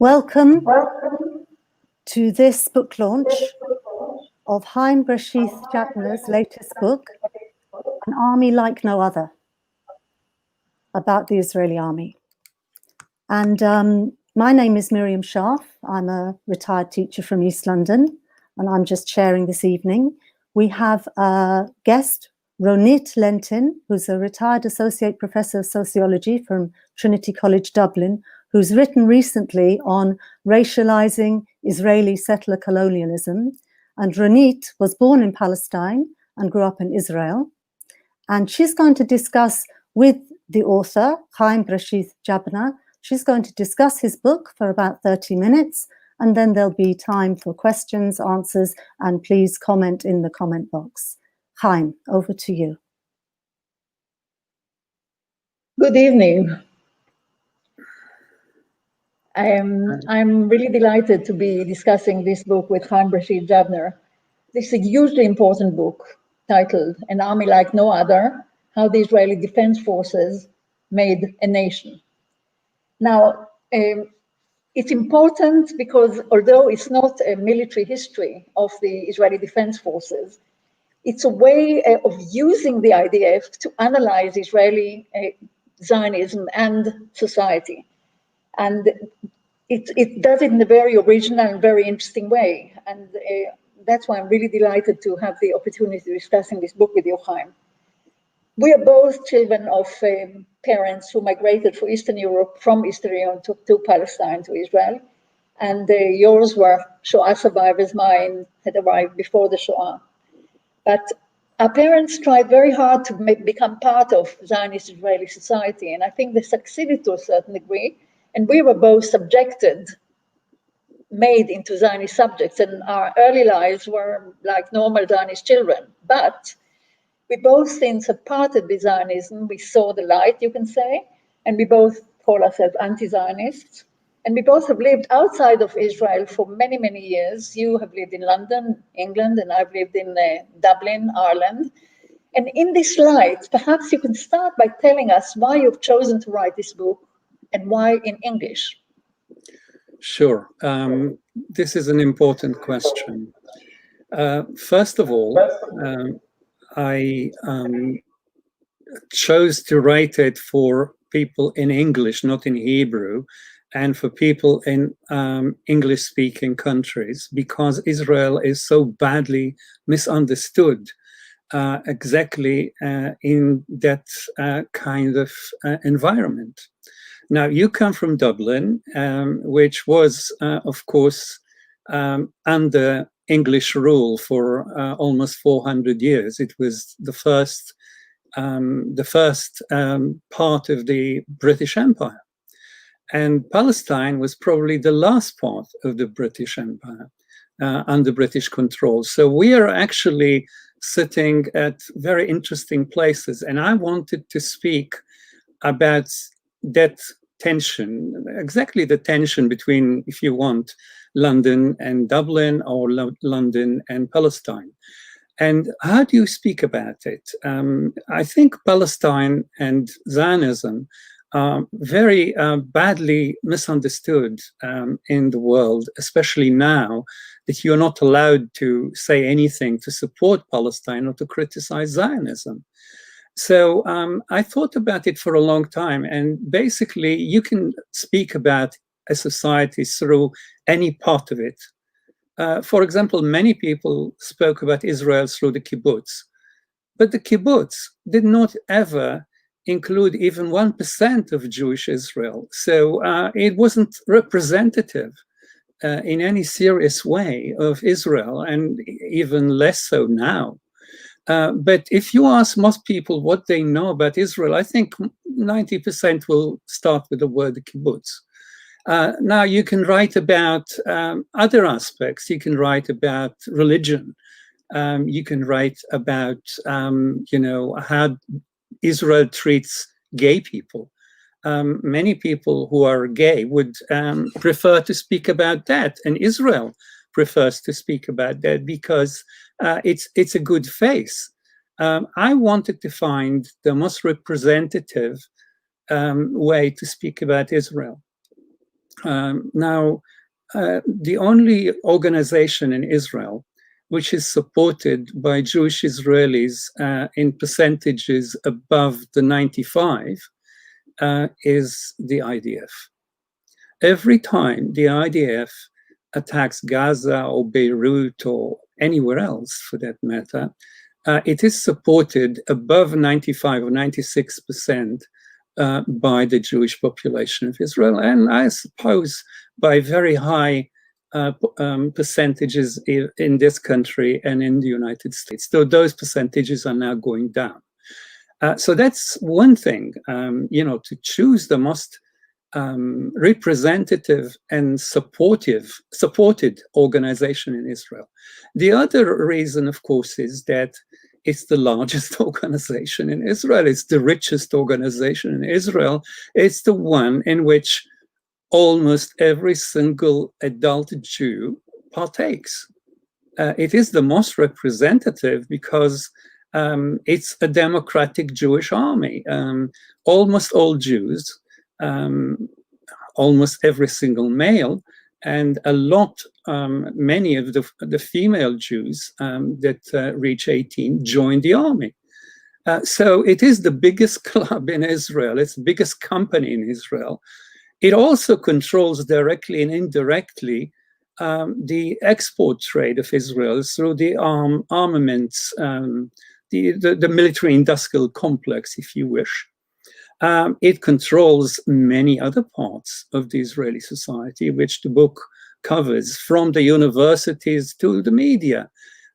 Welcome to this book launch of Haim Bresheeth-Zabner's latest book, An Army Like No Other, about the Israeli army. And my name is Miriam Scharf. I'm a retired teacher from East London, and I'm just sharing this evening. We have a guest, Ronit Lentin, who's a retired associate professor of sociology from Trinity College Dublin, who's written recently on racializing Israeli settler colonialism. And Ronit was born in Palestine and grew up in Israel. And she's going to discuss with the author, Haim Bresheeth-Zabner, she's going to discuss his book for about 30 minutes, and then there'll be time for questions, answers, and please comment in the comment box. Haim, over to you. Good evening. I'm really delighted to be discussing this book with Haim Bresheeth-Zabner. This is a hugely important book titled An Army Like No Other, How the Israeli Defense Forces Made a Nation. Now, it's important because although it's not a military history of the Israeli Defense Forces, it's a way of using the IDF to analyze Israeli Zionism and society. And it does it in a very original and very interesting way. And that's why I'm really delighted to have the opportunity of discussing this book with you, Haim. We are both children of parents who migrated from Eastern Europe, from Eastern Europe to Palestine, to Israel. And yours were Shoah survivors, mine had arrived before the Shoah. But our parents tried very hard to become part of Zionist Israeli society. And I think they succeeded to a certain degree. And we were both subjected, made into Zionist subjects, and our early lives were like normal Zionist children. But we both, since have parted with Zionism, we saw the light, you can say, and we both call ourselves anti-Zionists. And we both have lived outside of Israel for many, many years. You have lived in London, England, and I've lived in Dublin, Ireland. And in this light, perhaps you can start by telling us why you've chosen to write this book, and why in English? Sure. This is an important question. First of all, I chose to write it for people in English, not in Hebrew, and for people in English-speaking countries, because Israel is so badly misunderstood exactly in that kind of environment. Now, you come from Dublin, which was, of course, under English rule for almost 400 years. It was the first part of the British Empire. And Palestine was probably the last part of the British Empire under British control. So we are actually sitting at very interesting places. And I wanted to speak about that tension, exactly the tension between, if you want, London and Dublin, or London and Palestine. And how do you speak about it? I think Palestine and Zionism are very badly misunderstood in the world, especially now that you're not allowed to say anything to support Palestine or to criticize Zionism. So I thought about it for a long time, and basically you can speak about a society through any part of it. For example, many people spoke about Israel through the kibbutz, but the kibbutz did not ever include even 1% of Jewish Israel. So it wasn't representative in any serious way of Israel, and even less so now. But if you ask most people what they know about Israel, I think 90% will start with the word kibbutz. Now, you can write about other aspects. You can write about religion. You can write about, how Israel treats gay people. Many people who are gay would prefer to speak about that, and Israel prefers to speak about that because it's a good face. I wanted to find the most representative way to speak about Israel. Now, the only organization in Israel which is supported by Jewish Israelis in percentages above the 95 is the IDF. Every time the IDF attacks Gaza or Beirut or anywhere else for that matter, it is supported above 95 or 96% by the Jewish population of Israel, and I suppose by very high percentages in this country and in the United States, though those percentages are now going down. So that's one thing, to choose the most representative and supported organization in Israel. The other reason, of course, is that it's the largest organization in Israel. It's the richest organization in Israel. It's the one in which almost every single adult Jew partakes. It is the most representative because it's a democratic Jewish army. Almost all Jews, almost every single male, and many of the female Jews that reach 18 join the army. So it is the biggest club in Israel. It's the biggest company in Israel. It also controls directly and indirectly the export trade of Israel through the armaments, the military-industrial complex, if you wish. It controls many other parts of the Israeli society, which the book covers, from the universities to the media,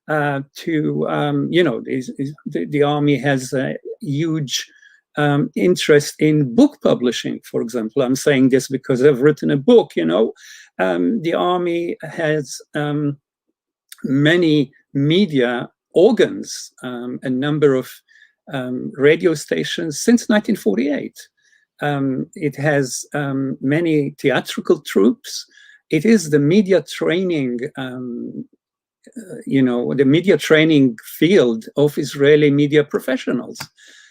the army has a huge interest in book publishing, for example. I'm saying this because I've written a book, the army has many media organs, a number of radio stations since 1948. It has many theatrical troupes. It is the media training, the media training field of Israeli media professionals.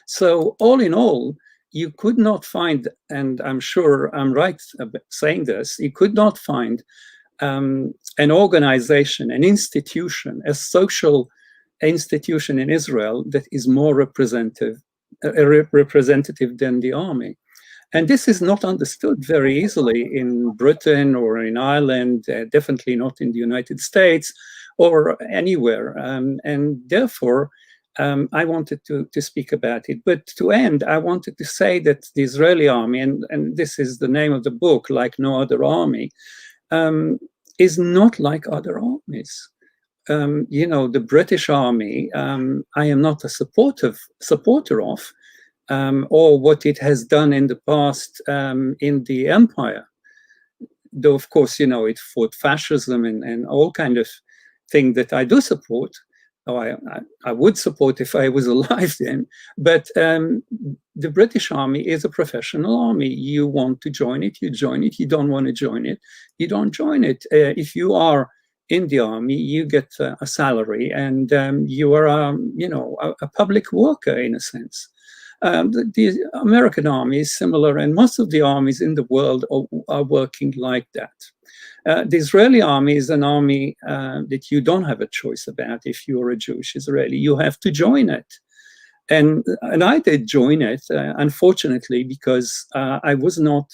So all in all, you could not find, and I'm sure I'm right saying this, you could not find an organization, an institution, a social institution in Israel that is more representative than the army. And this is not understood very easily in Britain or in Ireland, definitely not in the United States or anywhere. And therefore, I wanted to speak about it. But to end, I wanted to say that the Israeli army, and this is the name of the book, Like No Other Army, is not like other armies. The British army, I am not a supporter of, or what it has done in the past in the empire. Though, of course, it fought fascism and all kind of things that I do support. Or I would support if I was alive then. But the British Army is a professional army. You want to join it, you join it. You don't want to join it, you don't join it. If you are in the army, you get a salary, and you are, a public worker in a sense. The American army is similar, and most of the armies in the world are working like that. The Israeli army is an army that you don't have a choice about if you're a Jewish Israeli. You have to join it. And I did join it, unfortunately, because I was not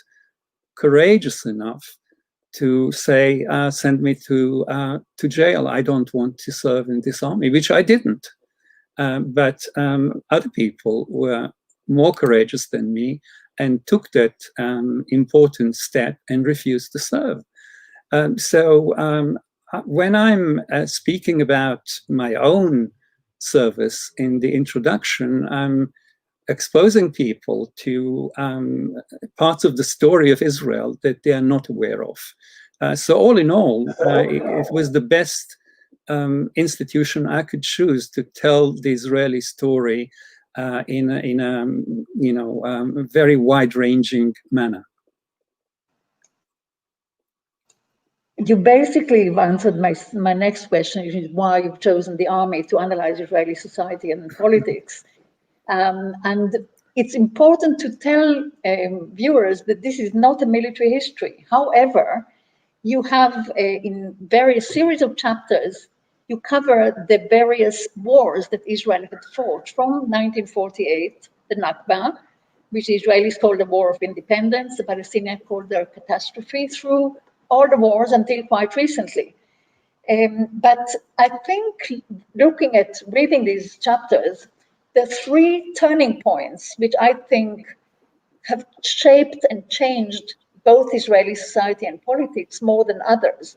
courageous enough to say, send me to jail. I don't want to serve in this army, which I didn't. But other people were more courageous than me and took that important step and refused to serve. So when I'm speaking about my own service in the introduction, I'm exposing people to parts of the story of Israel that they are not aware of. So all in all, it was the best institution I could choose to tell the Israeli story in a very wide-ranging manner. You basically answered my next question, which is why you've chosen the army to analyze Israeli society and politics. And it's important to tell viewers that this is not a military history. However, you have in various series of chapters, you cover the various wars that Israel had fought from 1948, the Nakba, which the Israelis called the War of Independence, the Palestinians called their catastrophe, through all the wars until quite recently. But I think looking at reading these chapters, the three turning points, which I think have shaped and changed both Israeli society and politics more than others.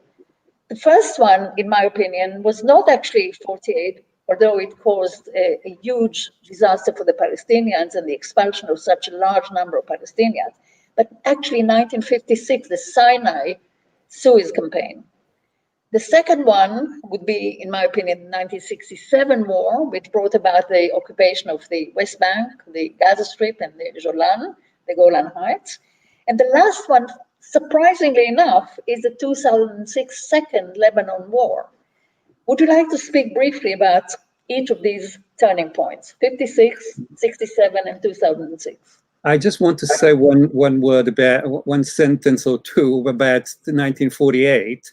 The first one, in my opinion, was not actually 48, although it caused a huge disaster for the Palestinians and the expulsion of such a large number of Palestinians, but actually in 1956, the Sinai Suez campaign. The second one would be, in my opinion, the 1967 war, which brought about the occupation of the West Bank, the Gaza Strip, and the Golan Heights. And the last one, surprisingly enough, is the 2006 Second Lebanon War. Would you like to speak briefly about each of these turning points, 56, 67, and 2006? I just want to say one word about, one sentence or two about the 1948.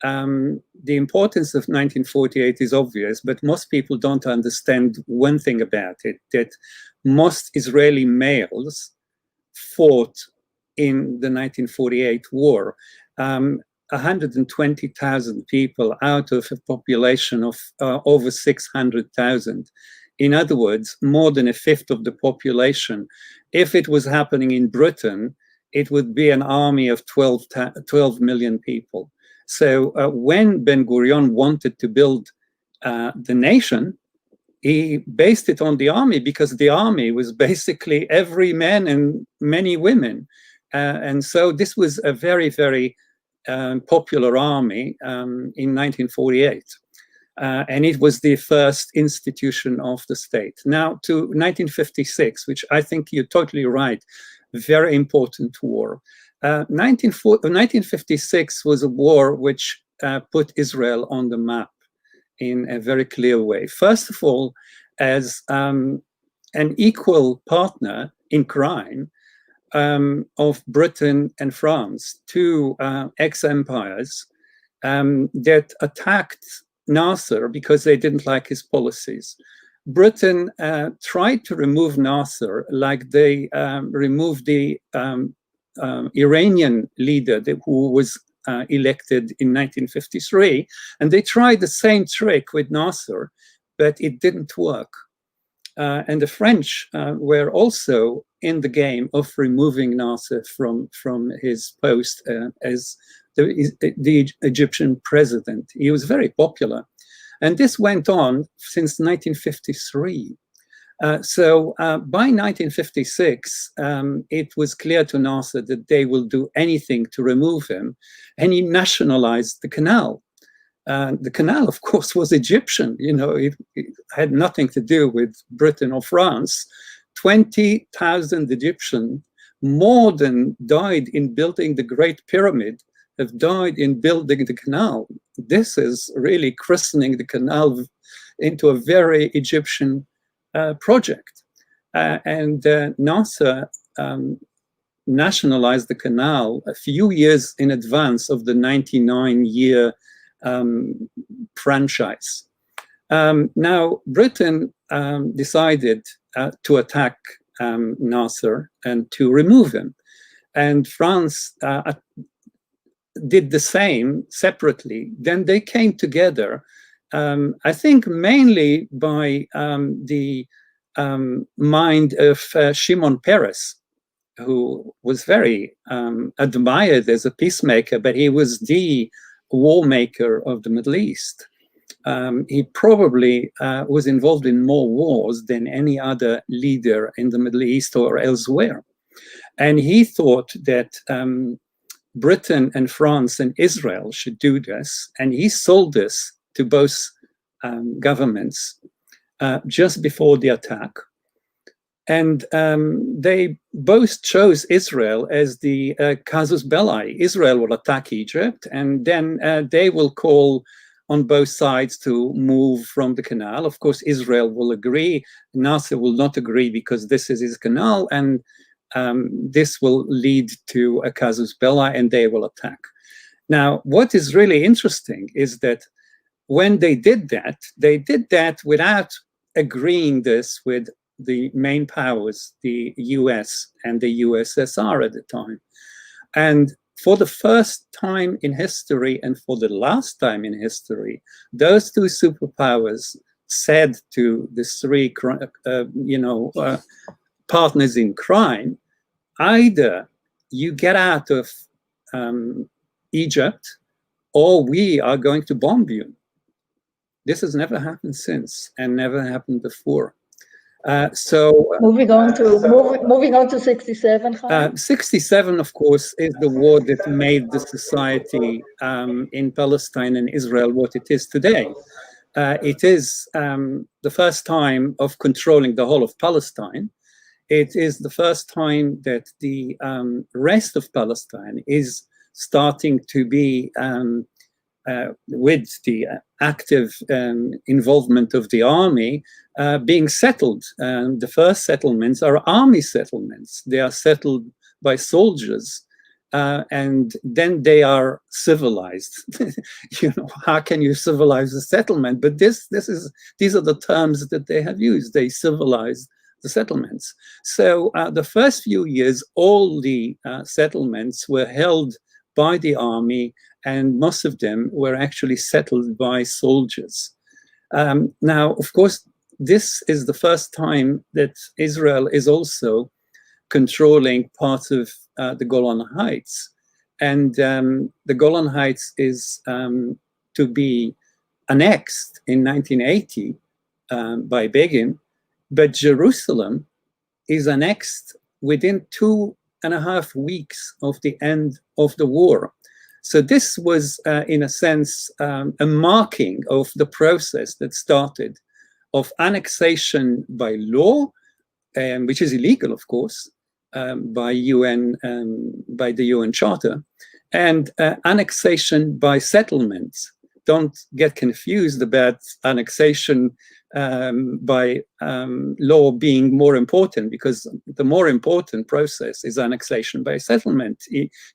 The importance of 1948 is obvious, but most people don't understand one thing about it, that most Israeli males fought in the 1948 war. 120,000 people out of a population of over 600,000. In other words, more than a fifth of the population. If it was happening in Britain, it would be an army of 12 million people. So when Ben-Gurion wanted to build the nation, he based it on the army, because the army was basically every man and many women. And so this was a very, very popular army in 1948. And it was the first institution of the state. Now to 1956, which I think you're totally right, very important war. 1956 was a war which put Israel on the map in a very clear way. First of all, as an equal partner in crime of Britain and France, two ex-empires that attacked Nasser because they didn't like his policies. Britain tried to remove Nasser like they removed the Iranian leader who was elected in 1953, and they tried the same trick with Nasser, but it didn't work. And the French were also in the game of removing Nasser from his post as the Egyptian president. He was very popular. And this went on since 1953. So by 1956, it was clear to Nasser that they will do anything to remove him, and he nationalized the canal. The canal, of course, was Egyptian. You know, it had nothing to do with Britain or France. 20,000 Egyptians, more than died in building the Great Pyramid, have died in building the canal. This is really christening the canal into a very Egyptian project. And Nasser nationalized the canal a few years in advance of the 99-year franchise. Now, Britain decided to attack Nasser and to remove him. And France did the same separately. Then they came together, I think mainly by the mind of Shimon Peres, who was very admired as a peacemaker, but he was the war maker of the Middle East. He probably was involved in more wars than any other leader in the Middle East or elsewhere. And he thought that Britain and France and Israel should do this. And he sold this to both governments just before the attack. And they both chose Israel as the casus belli. Israel will attack Egypt, and then they will call on both sides to move from the canal. Of course, Israel will agree. Nasser will not agree because this is his canal, and this will lead to a casus belli, and they will attack. Now, what is really interesting is that when they did that without agreeing this with the main powers, the US and the USSR at the time. And for the first time in history and for the last time in history, those two superpowers said to the three, partners in crime, either you get out of Egypt or we are going to bomb you. This has never happened since and never happened before. Moving on to 67. 67, of course, is the war that made the society in Palestine and Israel what it is today. It is the first time of controlling the whole of Palestine. It is the first time that the rest of Palestine is starting to be with the active involvement of the army being settled. The first settlements are army settlements. They are settled by soldiers, and then they are civilized. How can you civilize a settlement? But these are the terms that they have used. They civilized the settlements. So the first few years, all the settlements were held by the army, and most of them were actually settled by soldiers. Now, of course, this is the first time that Israel is also controlling parts of the Golan Heights. And the Golan Heights is to be annexed in 1980 by Begin, but Jerusalem is annexed within 2.5 weeks of the end of the war. So this was, in a sense, a marking of the process that started of annexation by law, which is illegal, of course, by the UN Charter, and annexation by settlements. Don't get confused about annexation by law being more important, because the more important process is annexation by settlement.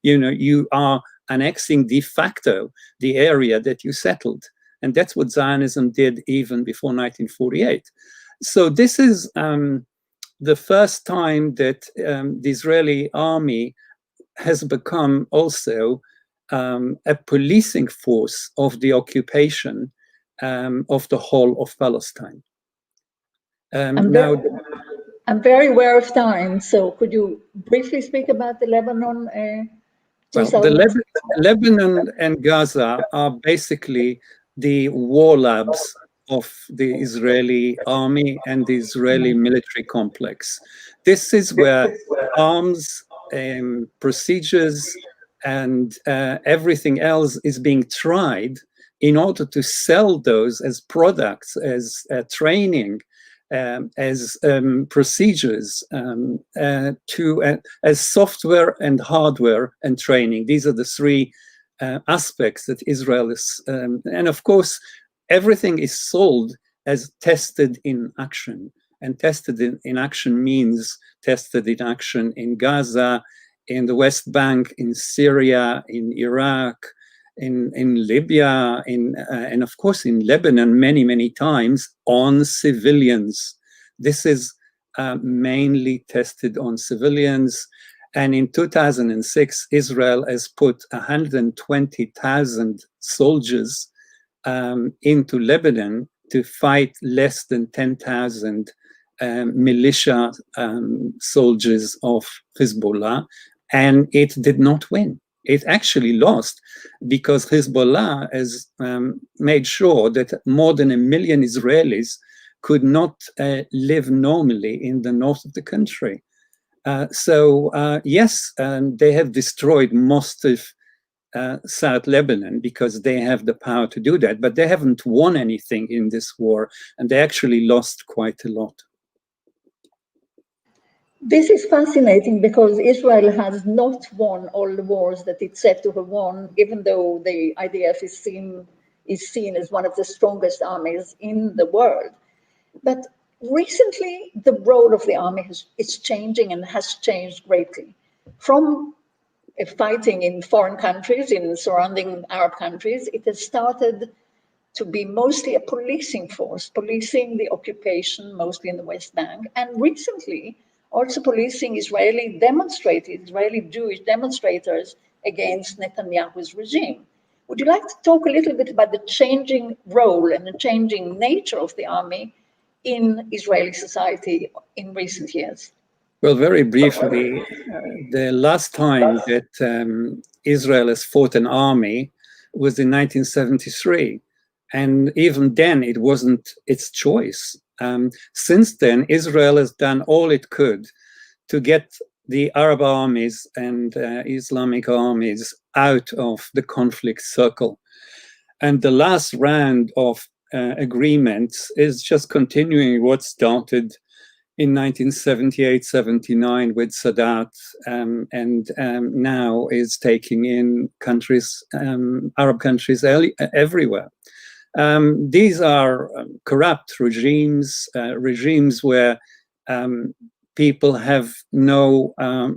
You are annexing de facto the area that you settled. And that's what Zionism did even before 1948. So this is the first time that the Israeli army has become also a policing force of the occupation of the whole of Palestine. I'm very aware of time, so could you briefly speak about the Lebanon? Well, the Lebanon and Gaza are basically the war labs of the Israeli army and the Israeli military complex. This is where arms, procedures, and everything else is being tried in order to sell those as products, as training, as procedures, as software and hardware and training. These are the three aspects that Israel is, and of course, everything is sold as tested in action. And tested in action means tested in action in Gaza, in the West Bank, in Syria, in Iraq, in Libya, and of course in Lebanon many, many times on civilians. This is mainly tested on civilians. And in 2006, Israel has put 120,000 soldiers into Lebanon to fight less than 10,000 militia soldiers of Hezbollah, and it did not win. It actually lost because Hezbollah has made sure that more than 1 million Israelis could not live normally in the north of the country. Yes, they have destroyed most of South Lebanon because they have the power to do that, but they haven't won anything in this war, and they actually lost quite a lot. This is fascinating because Israel has not won all the wars that it's said to have won, even though the IDF is seen is seen as one of the strongest armies in the world. But recently, the role of the army is changing and has changed greatly. From fighting in foreign countries, in surrounding Arab countries, it has started to be mostly a policing force, policing the occupation, mostly in the West Bank, and recently also policing Israeli Jewish demonstrators against Netanyahu's regime. Would you like to talk a little bit about the changing role and the changing nature of the army in Israeli society in recent years? Well, very briefly, the last time that Israel has fought an army was in 1973. And even then, it wasn't its choice. Since then, Israel has done all it could to get the Arab armies and Islamic armies out of the conflict circle. And the last round of agreements is just continuing what started in 1978-79 with Sadat, and now is taking in countries, Arab countries everywhere. These are corrupt regimes, regimes where people have no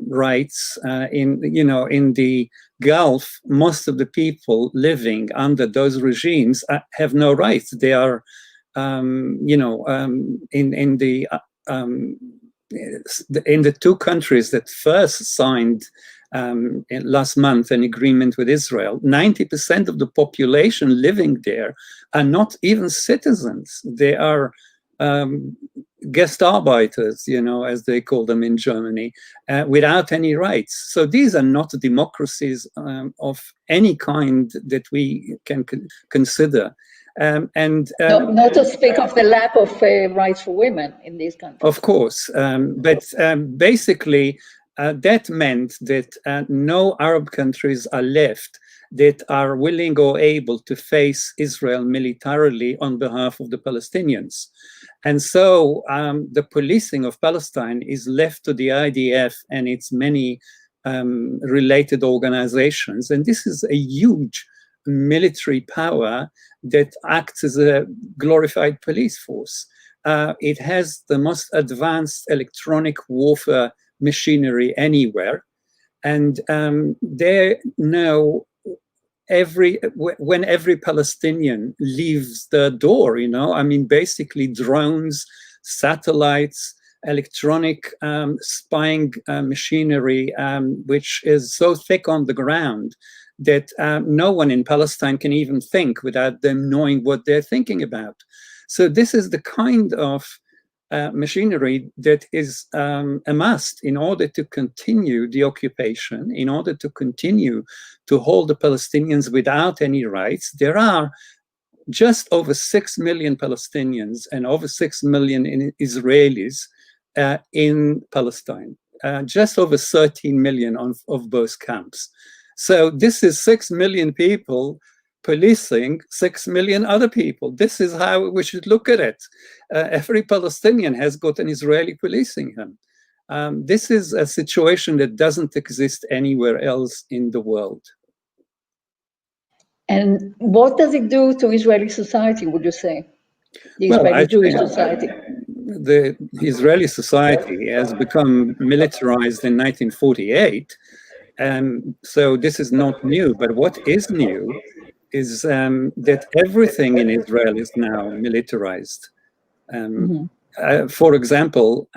rights. In the Gulf, most of the people living under those regimes have no rights. They are, in the two countries that first signed last month an agreement with Israel, 90% of the population living there are not even citizens. They are Gastarbeiters, as they call them in Germany, without any rights. So these are not democracies of any kind that we can consider. Not to speak of the lack of rights for women in these countries. Of course, but basically that meant that no Arab countries are left that are willing or able to face Israel militarily on behalf of the Palestinians. And so the policing of Palestine is left to the IDF and its many related organizations. And this is a huge military power that acts as a glorified police force. It has the most advanced electronic warfare machinery anywhere. And they know when every Palestinian leaves the door, basically drones, satellites, electronic spying machinery, which is so thick on the ground that no one in Palestine can even think without them knowing what they're thinking about. So this is the kind of machinery that is a must in order to continue the occupation, in order to continue to hold the Palestinians without any rights. There are just over 6 million Palestinians and over 6 million Israelis in Palestine, just over 13 million of both camps. So this is 6 million people policing 6 million other people. This is how we should look at it. Every Palestinian has got an Israeli policing him. This is a situation that doesn't exist anywhere else in the world. And what does it do to Israeli society, would you say? The Israeli Jewish society? The Israeli society has become militarized in 1948. So this is not new, but what is new is that everything in Israel is now militarized. For example,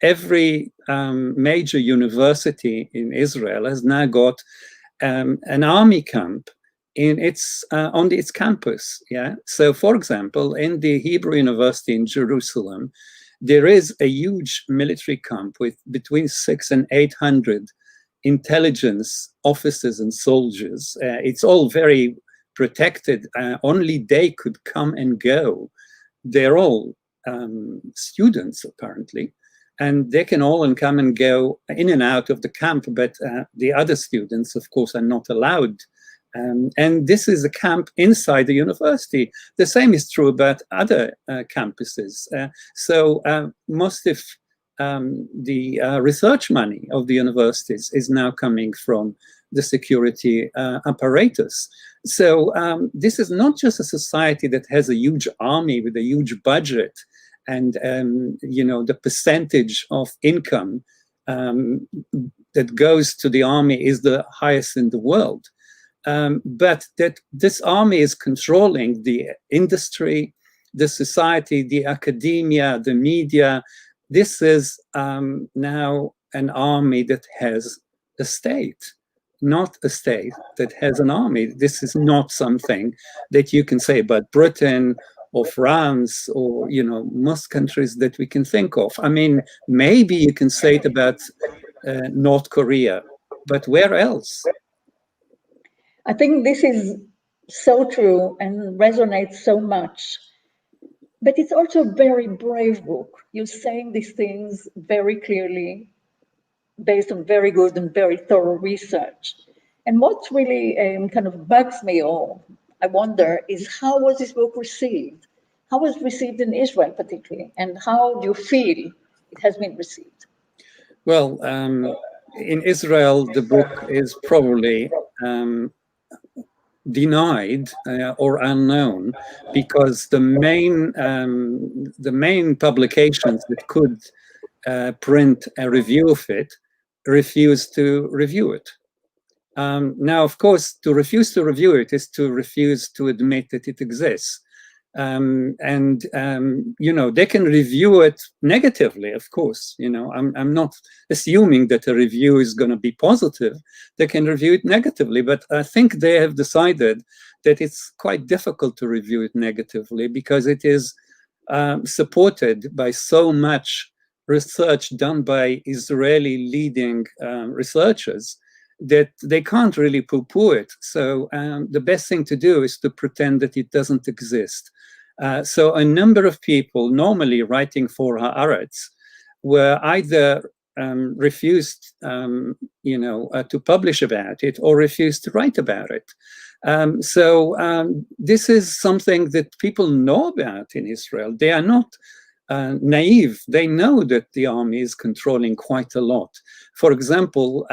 every major university in Israel has now got an army camp on its campus. Yeah. So, for example, in the Hebrew University in Jerusalem, there is a huge military camp with between 600 and 800 intelligence officers and soldiers. It's all very protected. Only they could come and go. They're all students, apparently, and they can all come and go in and out of the camp, but the other students, of course, are not allowed. And this is a camp inside the university. The same is true about other campuses. So most of the research money of the universities is now coming from the security apparatus. So this is not just a society that has a huge army with a huge budget and the percentage of income that goes to the army is the highest in the world. But that this army is controlling the industry, the society, the academia, the media. This is now an army that has a state, not a state that has an army. This is not something that you can say about Britain or France or, most countries that we can think of. I mean, maybe you can say it about North Korea, but where else? I think this is so true and resonates so much. But it's also a very brave book. You're saying these things very clearly, based on very good and very thorough research. And what really kind of bugs me, or I wonder, is how was this book received? How was it received in Israel particularly? And how do you feel it has been received? Well, in Israel, the book is probably denied or unknown because the main publications that could print a review of it refused to review it. Now, of course, to refuse to review it is to refuse to admit that it exists. They can review it negatively, of course. I'm not assuming that a review is going to be positive. They can review it negatively, but I think they have decided that it's quite difficult to review it negatively because it is supported by so much research done by Israeli leading researchers that they can't really poo-poo it. So the best thing to do is to pretend that it doesn't exist. So a number of people normally writing for Haaretz were either refused, to publish about it or refused to write about it. This is something that people know about in Israel. They are not naive. They know that the army is controlling quite a lot. For example,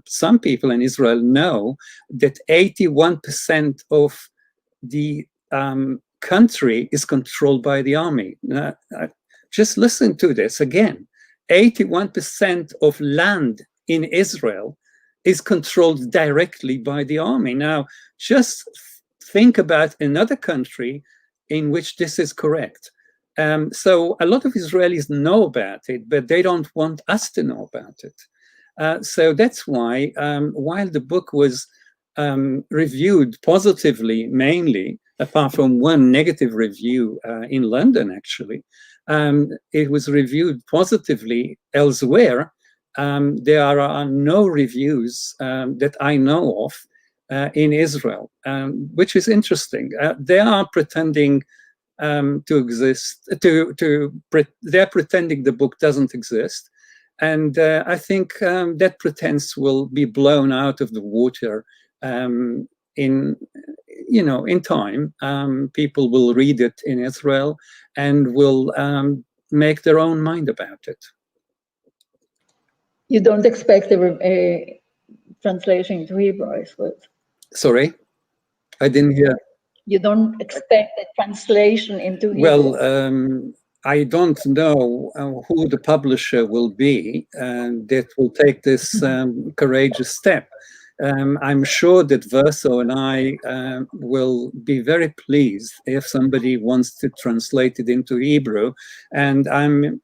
some people in Israel know that 81% of the country is controlled by the army. Just listen to this again. 81% of land in Israel is controlled directly by the army. Now, just think about another country in which this is correct. So a lot of Israelis know about it, but they don't want us to know about it. So that's why, while the book was reviewed positively, mainly, apart from one negative review in London, actually, it was reviewed positively elsewhere. There are no reviews that I know of in Israel, which is interesting. They are pretending to exist. They're pretending the book doesn't exist, and I think that pretense will be blown out of the water in time. People will read it in Israel and will make their own mind about it. You don't expect a translation into Hebrew, I suppose. Sorry, I didn't hear. You don't expect a translation into Hebrew? Well, I don't know who the publisher will be that will take this courageous step. I'm sure that Verso and I will be very pleased if somebody wants to translate it into Hebrew, and I'm,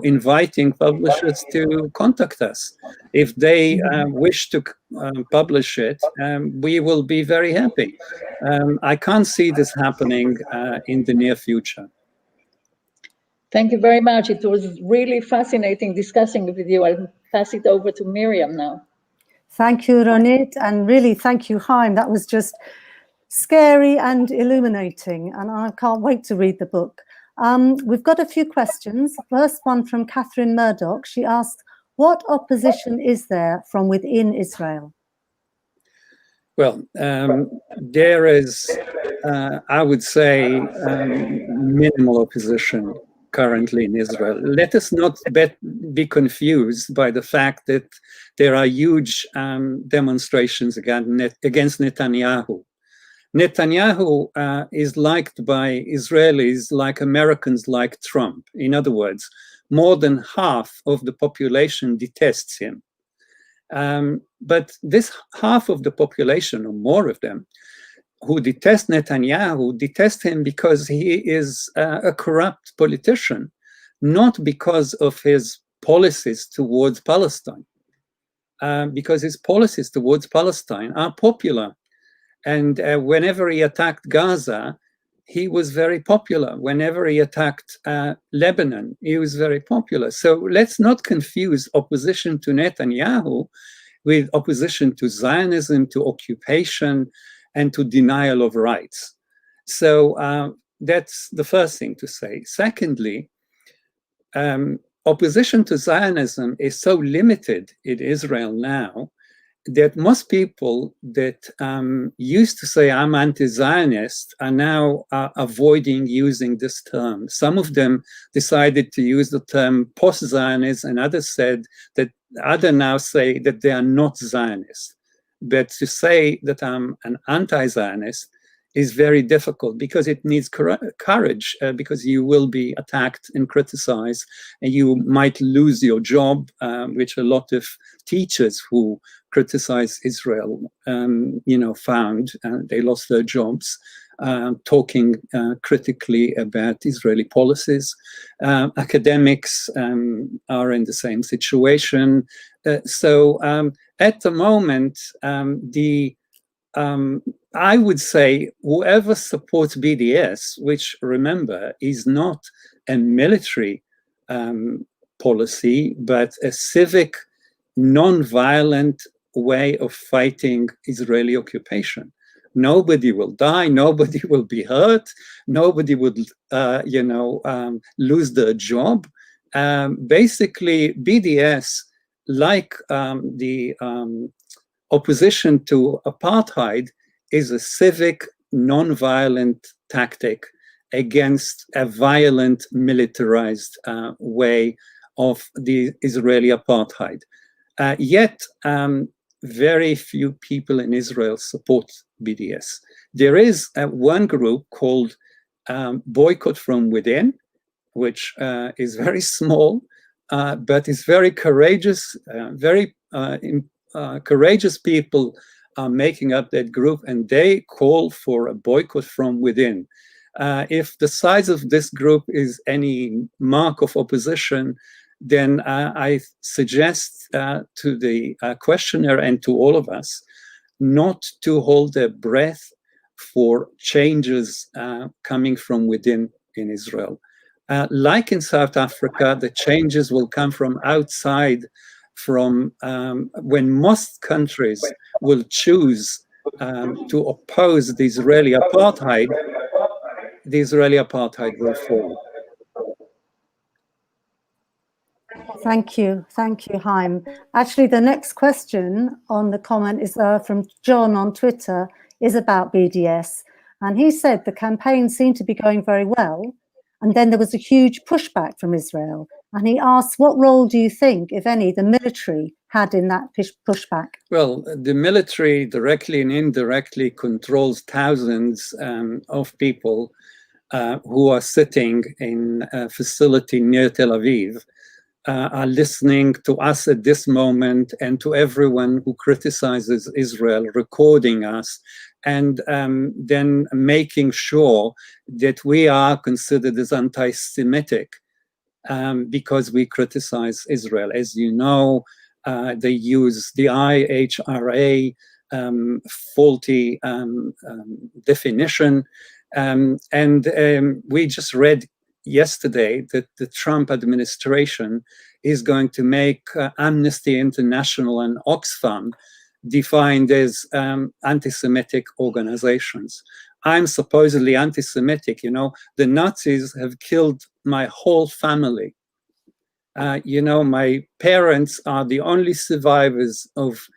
inviting publishers to contact us. If they wish to publish it, we will be very happy. I can't see this happening in the near future. Thank you very much. It was really fascinating discussing with you. I'll pass it over to Miriam now. Thank you, Ronit, and really thank you, Haim. That was just scary and illuminating, and I can't wait to read the book. We've got a few questions. First one from Catherine Murdoch. She asked, what opposition is there from within Israel? Well, there is, I would say, minimal opposition. currently in Israel. Let us not be confused by the fact that there are huge demonstrations against Netanyahu. Netanyahu is liked by Israelis like Americans like Trump. In other words, more than half of the population detests him. But this half of the population, or more of them, who detest Netanyahu, detest him because he is a corrupt politician, not because of his policies towards Palestine, because his policies towards Palestine are popular. And whenever he attacked Gaza, he was very popular. Whenever he attacked Lebanon, he was very popular. So let's not confuse opposition to Netanyahu with opposition to Zionism, to occupation, and to denial of rights. So that's the first thing to say. Secondly, opposition to Zionism is so limited in Israel now that most people that used to say I'm anti-Zionist are now avoiding using this term. Some of them decided to use the term post-Zionist, and others now say that they are not Zionists. But to say that I'm an anti-Zionist is very difficult because it needs courage, because you will be attacked and criticized, and you might lose your job, which a lot of teachers who criticize Israel, found. They lost their jobs talking critically about Israeli policies. Academics are in the same situation. So at the moment, I would say whoever supports BDS, which remember is not a military policy, but a civic, non-violent way of fighting Israeli occupation. Nobody will die, nobody will be hurt, nobody would, lose their job. Basically, BDS, like the opposition to apartheid, is a civic, non-violent tactic against a violent, militarized way of the Israeli apartheid. Yet, very few people in Israel support BDS. There is one group called Boycott from Within, which is very small, but is very courageous, courageous people are making up that group, and they call for a boycott from within. If the size of this group is any mark of opposition, then I suggest to the questioner and to all of us not to hold their breath for changes coming from within in Israel. Like in South Africa, the changes will come from outside, from when most countries will choose to oppose the Israeli apartheid will fall. Thank you, Haim. Actually, the next question on the comment is from John on Twitter, is about BDS. And he said the campaign seemed to be going very well, and then there was a huge pushback from Israel. And he asked, what role do you think, if any, the military had in that pushback? Well, the military directly and indirectly controls thousands of people who are sitting in a facility near Tel Aviv, are listening to us at this moment and to everyone who criticizes Israel, recording us, and then making sure that we are considered as anti-Semitic because we criticize Israel. As you know, they use the IHRA faulty definition, and we just read yesterday that the Trump administration is going to make Amnesty International and Oxfam defined as anti-Semitic organizations. I'm supposedly anti-Semitic, you know. The Nazis have killed my whole family. My parents are the only survivors of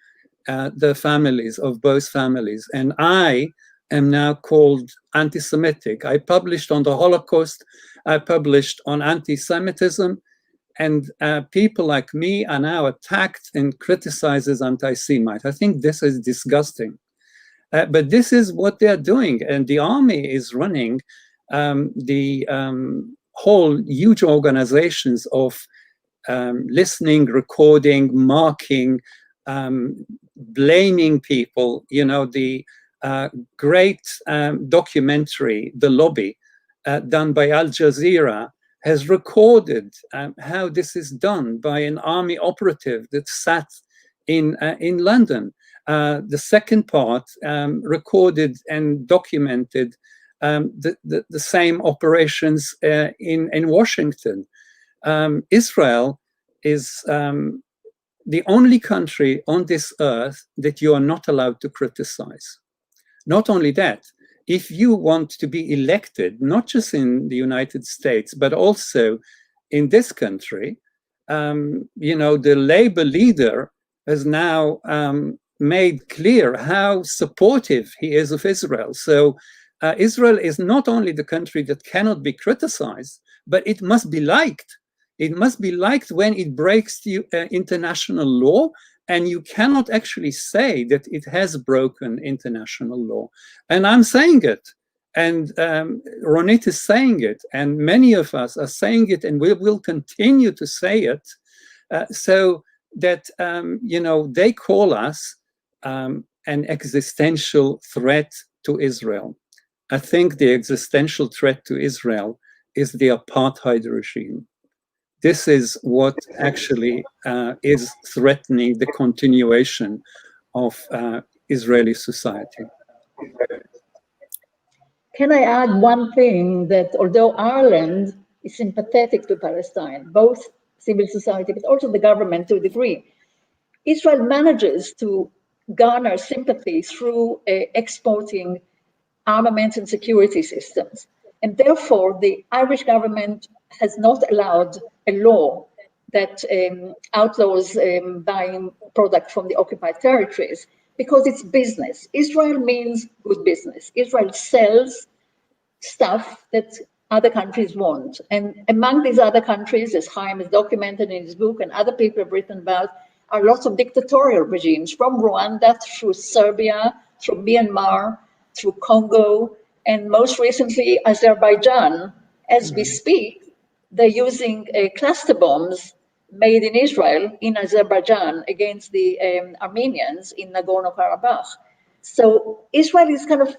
the families, of both families. And I am now called anti-Semitic. I published on the Holocaust, I published on anti-Semitism, and people like me are now attacked and criticized as anti-Semite. I think this is disgusting. But this is what they're doing, and the army is running the whole huge organizations of listening, recording, marking, blaming people. You know, the great documentary, The Lobby, done by Al Jazeera, has recorded how this is done by an army operative that sat in London. The second part recorded and documented the same operations in Washington. Israel is the only country on this earth that you are not allowed to criticize. Not only that, if you want to be elected, not just in the United States, but also in this country, you know, the Labour leader has now made clear how supportive he is of Israel. So Israel is not only the country that cannot be criticized, but it must be liked. It must be liked when it breaks the international law, and you cannot actually say that it has broken international law. And I'm saying it, and Ronit is saying it, and many of us are saying it, and we will continue to say it, so that, you know, they call us an existential threat to Israel. I think the existential threat to Israel is the apartheid regime. This is what actually is threatening the continuation of Israeli society. Can I add one thing, that although Ireland is sympathetic to Palestine, both civil society, but also the government to a degree, Israel manages to garner sympathy through exporting armaments and security systems. And therefore, the Irish government has not allowed a law that outlaws buying products from the occupied territories, because it's business. Israel means good business. Israel sells stuff that other countries want. And among these other countries, as Haim has documented in his book and other people have written about, are lots of dictatorial regimes, from Rwanda through Serbia, through Myanmar, through Congo, and most recently Azerbaijan. As we speak, they're using cluster bombs made in Israel, in Azerbaijan, against the Armenians in Nagorno-Karabakh. So Israel is kind of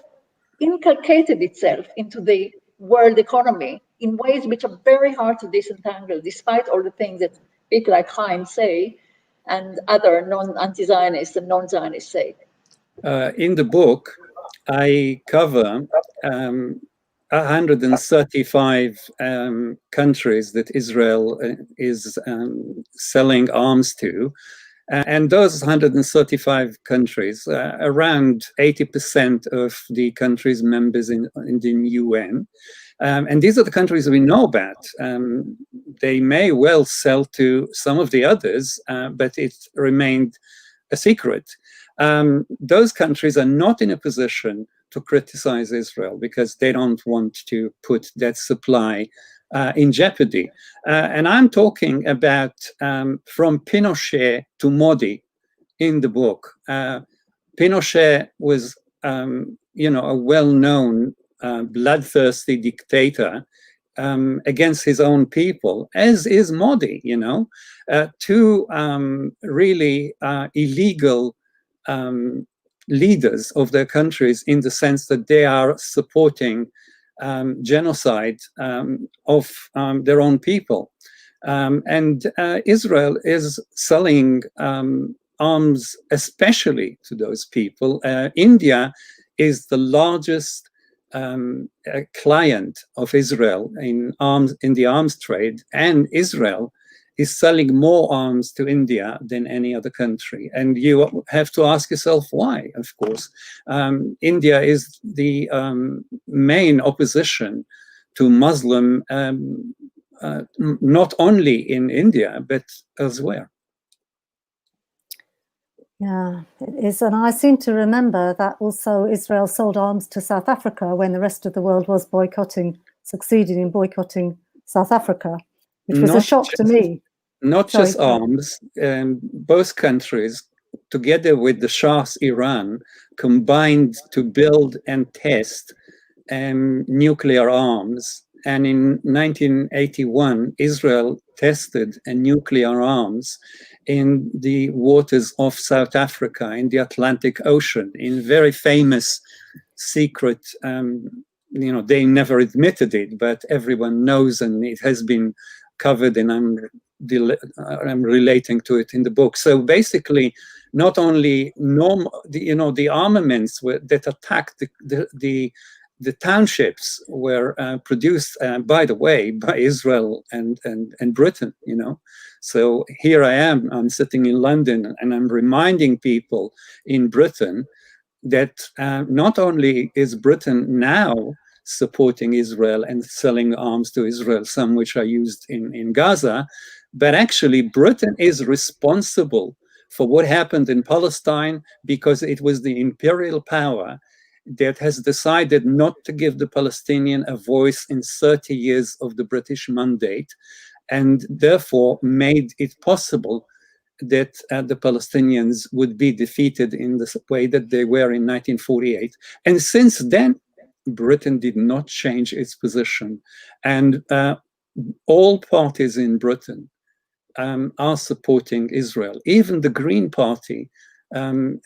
inculcated itself into the world economy in ways which are very hard to disentangle, despite all the things that people like Haim say and other anti-Zionists and non-Zionists say. In the book, I cover 135 countries that Israel is selling arms to. And those 135 countries, around 80% of the countries members in the UN. And these are the countries we know about. They may well sell to some of the others, but it remained a secret. Those countries are not in a position to criticize Israel because they don't want to put that supply in jeopardy. And I'm talking about from Pinochet to Modi in the book. Pinochet was, you know, a well-known bloodthirsty dictator against his own people, as is Modi, you know, two really illegal leaders of their countries, in the sense that they are supporting genocide of their own people. And Israel is selling arms especially to those people. India is the largest client of Israel in the arms trade, and Israel is selling more arms to India than any other country. And you have to ask yourself why, of course. India is the main opposition to Muslim, not only in India, but elsewhere. Yeah, it is. And I seem to remember that also Israel sold arms to South Africa when the rest of the world was succeeded in boycotting South Africa, which was a shock to me. Not just arms, both countries, together with the Shah's Iran, combined to build and test nuclear arms. And in 1981, Israel tested a nuclear arms in the waters of South Africa, in the Atlantic Ocean, in very famous secret, they never admitted it, but everyone knows, and it has been covered, and I'm relating to it in the book. So basically, not only the armaments that attacked the townships were produced, by the way, by Israel and Britain, So here I am, I'm sitting in London, and I'm reminding people in Britain that not only is Britain now supporting Israel and selling arms to Israel, some which are used in Gaza, but actually Britain is responsible for what happened in Palestine, because it was the imperial power that has decided not to give the Palestinian a voice in 30 years of the British mandate, and therefore made it possible that the Palestinians would be defeated in the way that they were in 1948. And since then, Britain did not change its position. And all parties in Britain are supporting Israel. Even the Green Party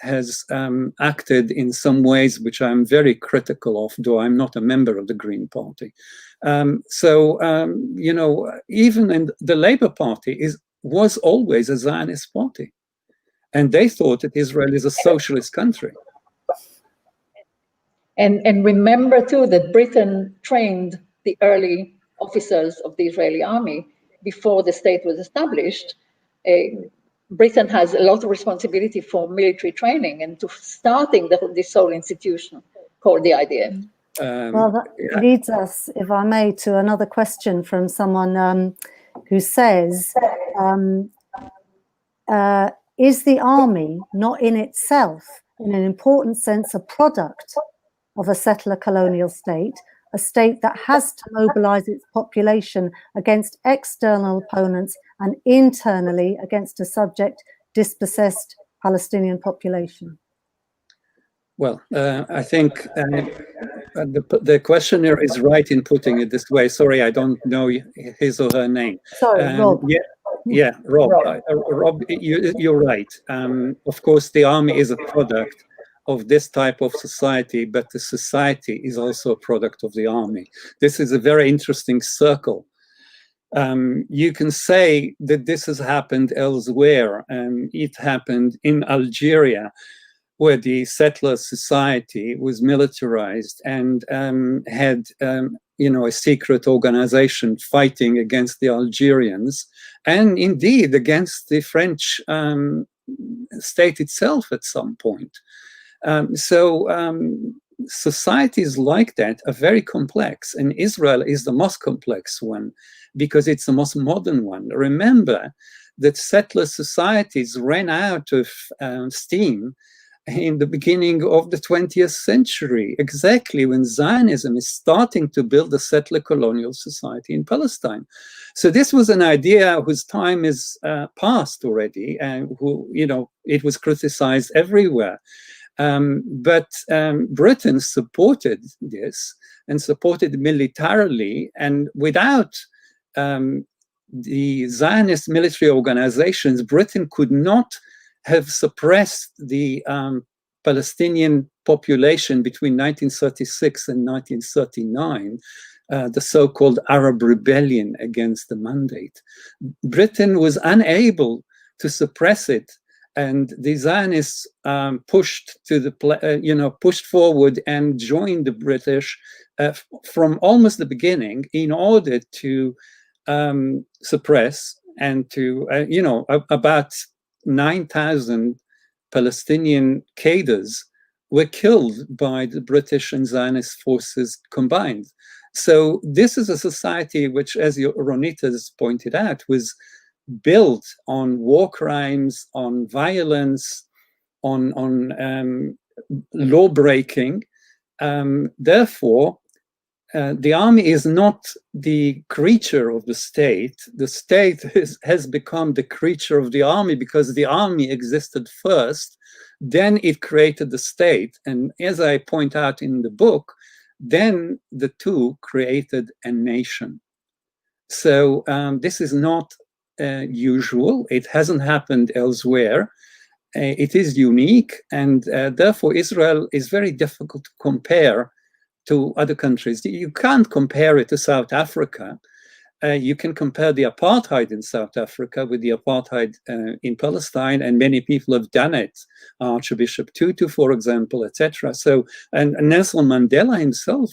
has acted in some ways which I'm very critical of, though I'm not a member of the Green Party. Even in the Labour Party was always a Zionist party. And they thought that Israel is a socialist country. And remember too that Britain trained the early officers of the Israeli army before the state was established. Britain has a lot of responsibility for military training and to starting this whole institution called the IDF. Well, that leads us, if I may, to another question from someone who says, is the army not in itself, in an important sense, a product of a settler colonial state, a state that has to mobilize its population against external opponents and internally against a subject dispossessed Palestinian population? Well, I think the questioner is right in putting it this way. Sorry, I don't know his or her name. Sorry, Rob. Yeah, Rob. Rob, you're right. Of course, the army is a product of this type of society, but the society is also a product of the army. This is a very interesting circle. You can say that this has happened elsewhere. It happened in Algeria, where the settler society was militarized and had a secret organization fighting against the Algerians, and indeed against the French state itself at some point. Societies like that are very complex, and Israel is the most complex one because it's the most modern one. Remember that settler societies ran out of steam in the beginning of the 20th century, exactly when Zionism is starting to build a settler colonial society in Palestine. So this was an idea whose time is past already, and it was criticized everywhere. But Britain supported this and supported militarily, and without the Zionist military organizations, Britain could not have suppressed the Palestinian population between 1936 and 1939, the so-called Arab Rebellion against the mandate. Britain was unable to suppress it, and the Zionists pushed forward and joined the British from almost the beginning in order to suppress and to, about 9,000 Palestinian cadres were killed by the British and Zionist forces combined. So this is a society which, as Ronit has pointed out, was built on war crimes, on violence, law breaking. Therefore, the army is not the creature of the state. The state has become the creature of the army because the army existed first. Then it created the state. And as I point out in the book, then the two created a nation. So this is not usual. It hasn't happened elsewhere. It is unique. And therefore, Israel is very difficult to compare to other countries. You can't compare it to South Africa. You can compare the apartheid in South Africa with the apartheid in Palestine, and many people have done it. Archbishop Tutu, for example, etc. So, and Nelson Mandela himself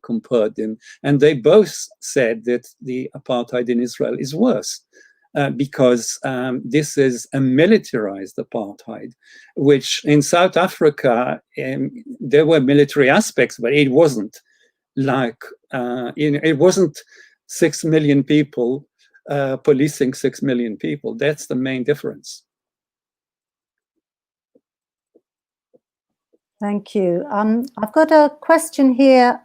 compared them, and they both said that the apartheid in Israel is worse. Because this is a militarized apartheid, which in South Africa, there were military aspects, but it wasn't like, it wasn't 6 million people policing 6 million people. That's the main difference. Thank you. I've got a question here.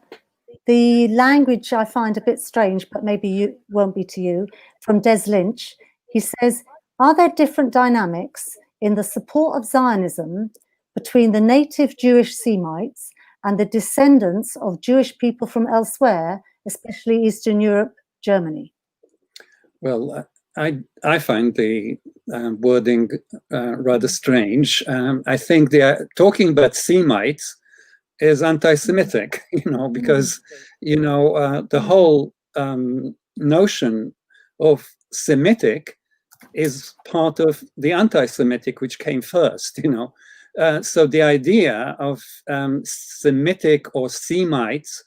The language I find a bit strange, but maybe it won't be to you, from Des Lynch. He says, are there different dynamics in the support of Zionism between the native Jewish Semites and the descendants of Jewish people from elsewhere, especially Eastern Europe, Germany? Well, I find the wording rather strange. I think they are talking about Semites is anti-Semitic, because, the whole notion of Semitic is part of the anti-Semitic, which came first, So the idea of Semitic or Semites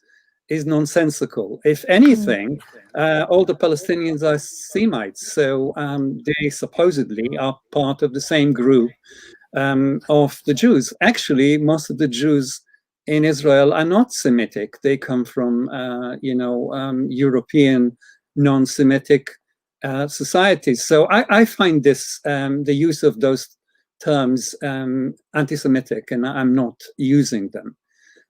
is nonsensical. If anything, all the Palestinians are Semites, so they supposedly are part of the same group of the Jews. Actually, most of the Jews in Israel are not Semitic. They come from, European non-Semitic societies. So I find this, the use of those terms anti-Semitic, and I'm not using them.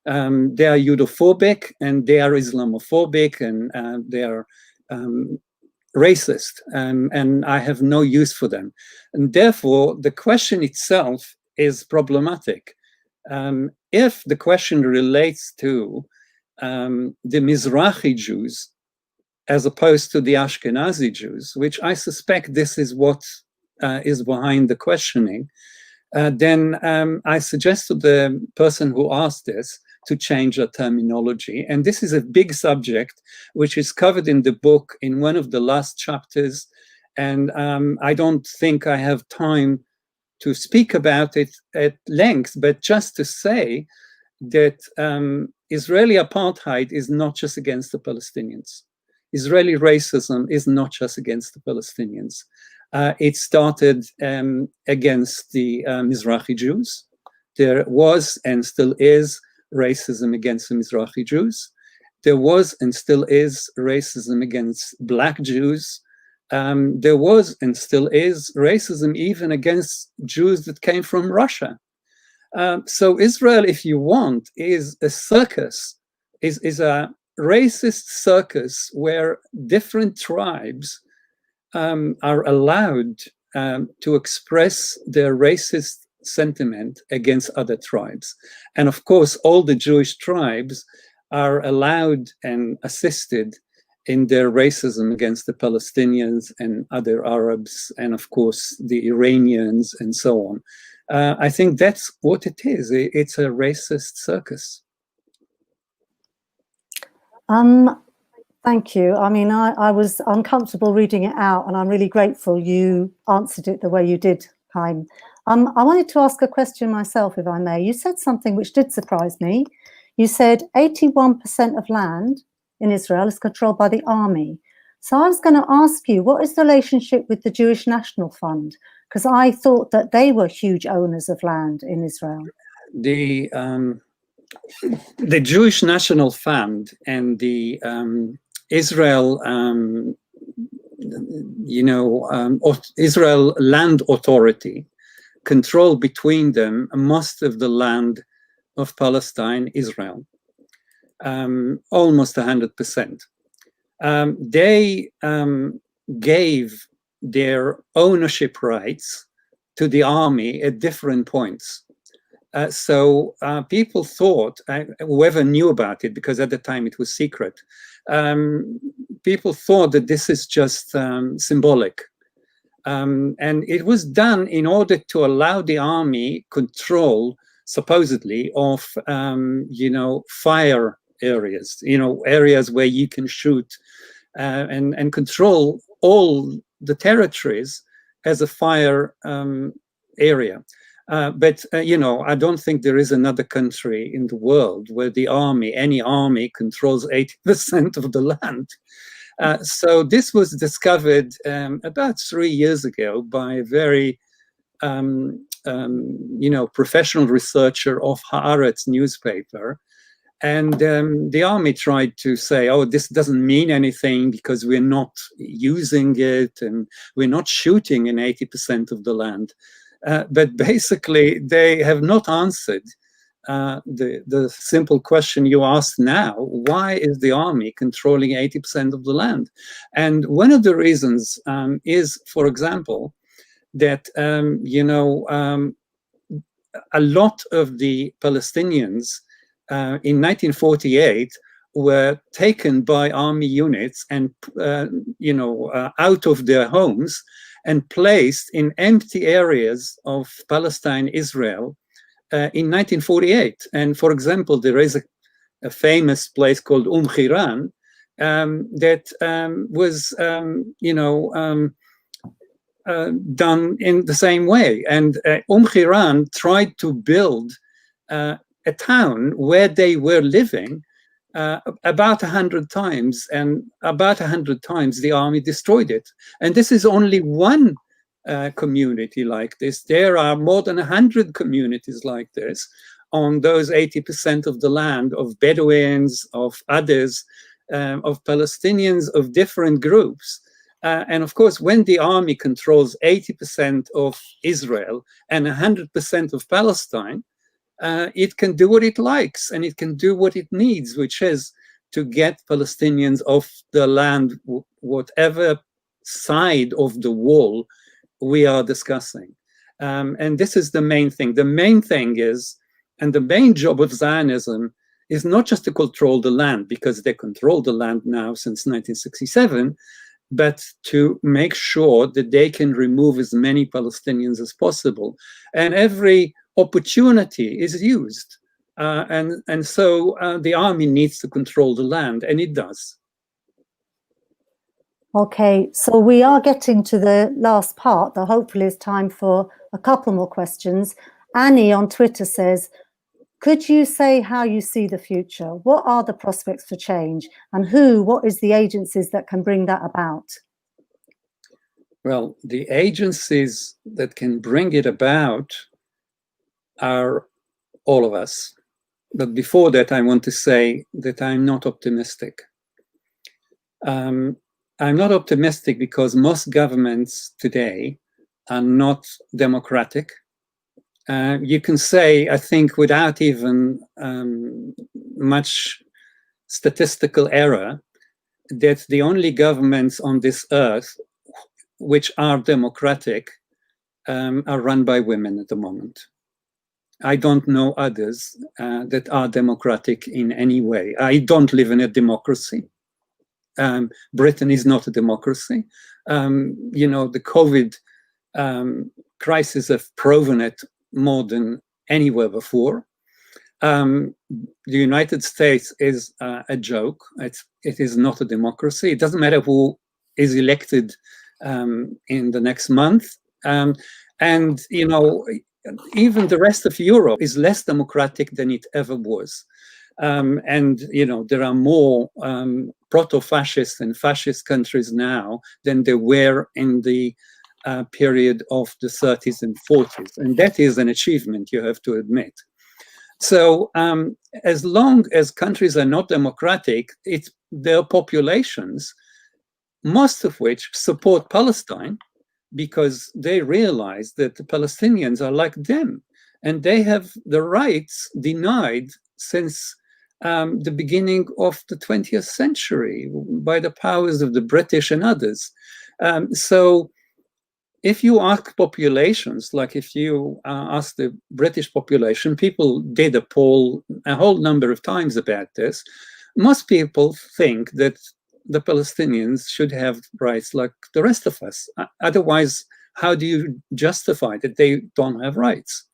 They are Judophobic and they are Islamophobic and they are racist, and I have no use for them. And therefore, the question itself is problematic. If the question relates to the Mizrahi Jews, as opposed to the Ashkenazi Jews, which I suspect this is what is behind the questioning, then I suggest to the person who asked this to change the terminology. And this is a big subject, which is covered in the book in one of the last chapters. And I don't think I have time to speak about it at length, but just to say that Israeli apartheid is not just against the Palestinians. Israeli racism is not just against the Palestinians. It started against the Mizrahi Jews. There was and still is racism against the Mizrahi Jews. There was and still is racism against Black Jews. There was and still is racism even against Jews that came from Russia. So Israel, if you want, is a circus, is a racist circus where different tribes are allowed to express their racist sentiment against other tribes. And of course, all the Jewish tribes are allowed and assisted in their racism against the Palestinians and other Arabs, and of course, the Iranians and so on. I think that's what it is. It's a racist circus. Thank you. I mean, I was uncomfortable reading it out, and I'm really grateful you answered it the way you did, Haim. I wanted to ask a question myself, if I may. You said something which did surprise me. You said 81% of land in Israel is controlled by the army. So I was going to ask you, what is the relationship with the Jewish National Fund? Because I thought that they were huge owners of land in Israel. The Jewish National Fund and the Israel, Israel Land Authority control between them most of the land of Palestine, Israel, almost 100%. They gave their ownership rights to the army at different points. So people thought, whoever knew about it, because at the time it was secret, people thought that this is just symbolic. And it was done in order to allow the army control, supposedly, of, fire areas, areas where you can shoot and control all the territories as a fire area. But I don't think there is another country in the world where the army, any army, controls 80% of the land. So this was discovered about 3 years ago by a very, professional researcher of Haaretz newspaper. And the army tried to say, oh, this doesn't mean anything because we're not using it and we're not shooting in 80% of the land. But basically, they have not answered the simple question you asked now: why is the army controlling 80% of the land? And one of the reasons is, for example, that a lot of the Palestinians in 1948 were taken by army units and out of their homes and placed in empty areas of Palestine, Israel, in 1948. And for example, there is a famous place called Khiran that was, done in the same way. And Khiran tried to build a town where they were living about 100 times, and about 100 times the army destroyed it. And this is only one community like this. There are more than 100 communities like this on those 80% of the land, of Bedouins, of others, of Palestinians, of different groups. And of course, when the army controls 80% of Israel and 100% of Palestine, it can do what it likes, and it can do what it needs, which is to get Palestinians off the land, whatever side of the wall we are discussing. And this is the main thing. The main thing is, and the main job of Zionism is not just to control the land, because they control the land now since 1967, but to make sure that they can remove as many Palestinians as possible. And every opportunity is used. And so the army needs to control the land, and it does. Okay, so we are getting to the last part, though hopefully it's time for a couple more questions. Annie on Twitter says, could you say how you see the future? What are the prospects for change? And what is the agencies that can bring that about? Well, the agencies that can bring it about are all of us. But before that, I want to say that I'm not optimistic. I'm not optimistic because most governments today are not democratic. You can say, I think, without even much statistical error, that the only governments on this earth which are democratic are run by women at the moment. I don't know others that are democratic in any way. I don't live in a democracy. Britain is not a democracy. The COVID crisis have proven it more than anywhere before. The United States is a joke. It is not a democracy. It doesn't matter who is elected in the next month. And even the rest of Europe is less democratic than it ever was. And there are more proto-fascist and fascist countries now than there were in the period of the 30s and 40s. And that is an achievement, you have to admit. So as long as countries are not democratic, it's their populations, most of which support Palestine, because they realize that the Palestinians are like them, and they have the rights denied since the beginning of the 20th century by the powers of the British and others. So if you ask populations, like if you ask the British population, people did a poll a whole number of times about this. Most people think that the Palestinians should have rights like the rest of us. Otherwise, how do you justify that they don't have rights?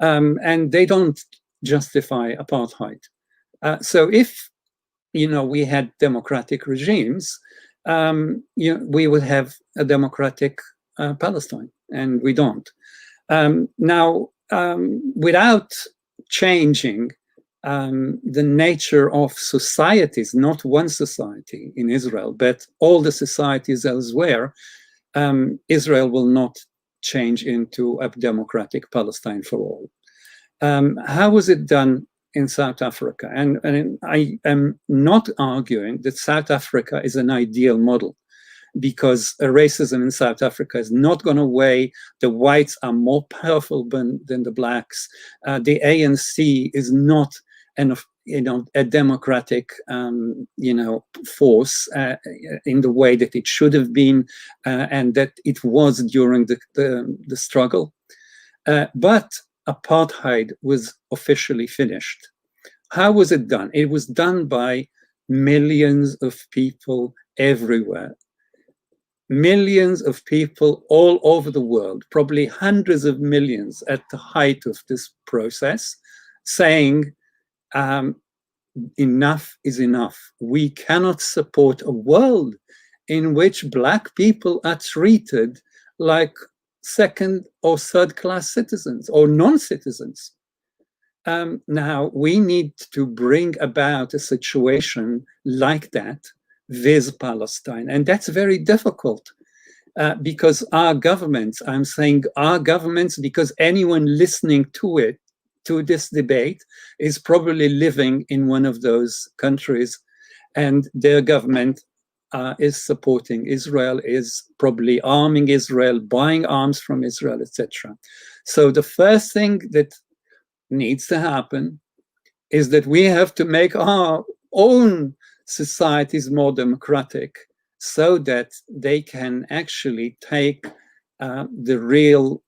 And they don't justify apartheid. So if, we had democratic regimes, we would have a democratic Palestine, and we don't. Now, without changing the nature of societies, not one society in Israel, but all the societies elsewhere, Israel will not change into a democratic Palestine for all. How was it done in South Africa? And I am not arguing that South Africa is an ideal model, because racism in South Africa is not going away. The whites are more powerful than the blacks. The ANC is not a democratic force in the way that it should have been, and that it was during the struggle. But apartheid was officially finished. How was it done? It was done by millions of people everywhere. Millions of people all over the world, probably hundreds of millions at the height of this process, saying, enough is enough. We cannot support a world in which Black people are treated like second or third class citizens or non-citizens. Now, we need to bring about a situation like that with Palestine. And that's very difficult because our governments, I'm saying our governments, because anyone listening to this debate is probably living in one of those countries, and their government is supporting Israel, is probably arming Israel, buying arms from Israel, etc. So the first thing that needs to happen is that we have to make our own societies more democratic, so that they can actually take the real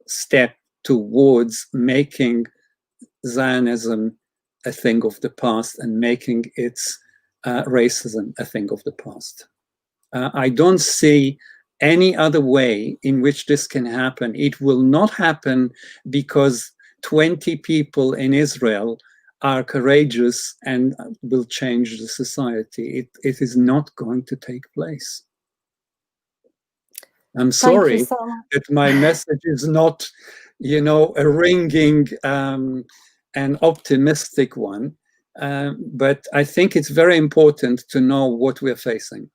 step towards making Zionism a thing of the past and making its racism a thing of the past. I don't see any other way in which this can happen. It will not happen because 20 people in Israel are courageous and will change the society. It is not going to take place. I'm sorry that my message is not, a ringing and optimistic one, but I think it's very important to know what we're facing.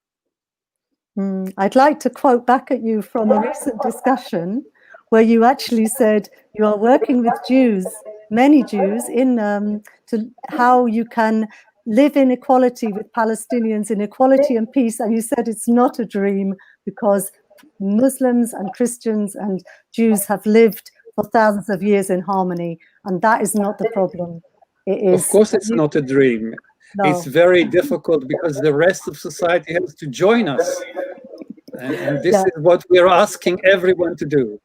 I'd like to quote back at you from a recent discussion where you actually said you are working with Jews, many Jews, to how you can live in equality with Palestinians, in equality and peace. And you said it's not a dream because Muslims and Christians and Jews have lived for thousands of years in harmony, and that is not the problem. It is. Of course, it's not a dream. No. It's very difficult because the rest of society has to join us. And this is what we're asking everyone to do.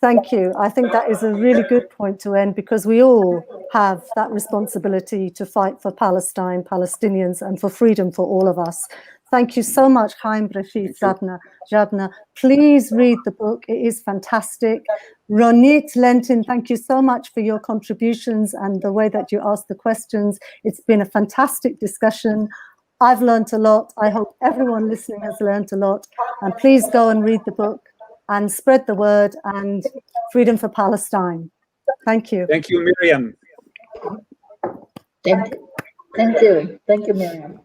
Thank you. I think that is a really good point to end, because we all have that responsibility to fight for Palestine, Palestinians, and for freedom for all of us. Thank you so much, Haim Bresheeth-Zabner. Please read the book. It is fantastic. Ronit Lentin, thank you so much for your contributions and the way that you asked the questions. It's been a fantastic discussion. I've learned a lot. I hope everyone listening has learned a lot. And please go and read the book and spread the word, and freedom for Palestine. Thank you. Thank you, Miriam. Thank you. Thank you, Miriam.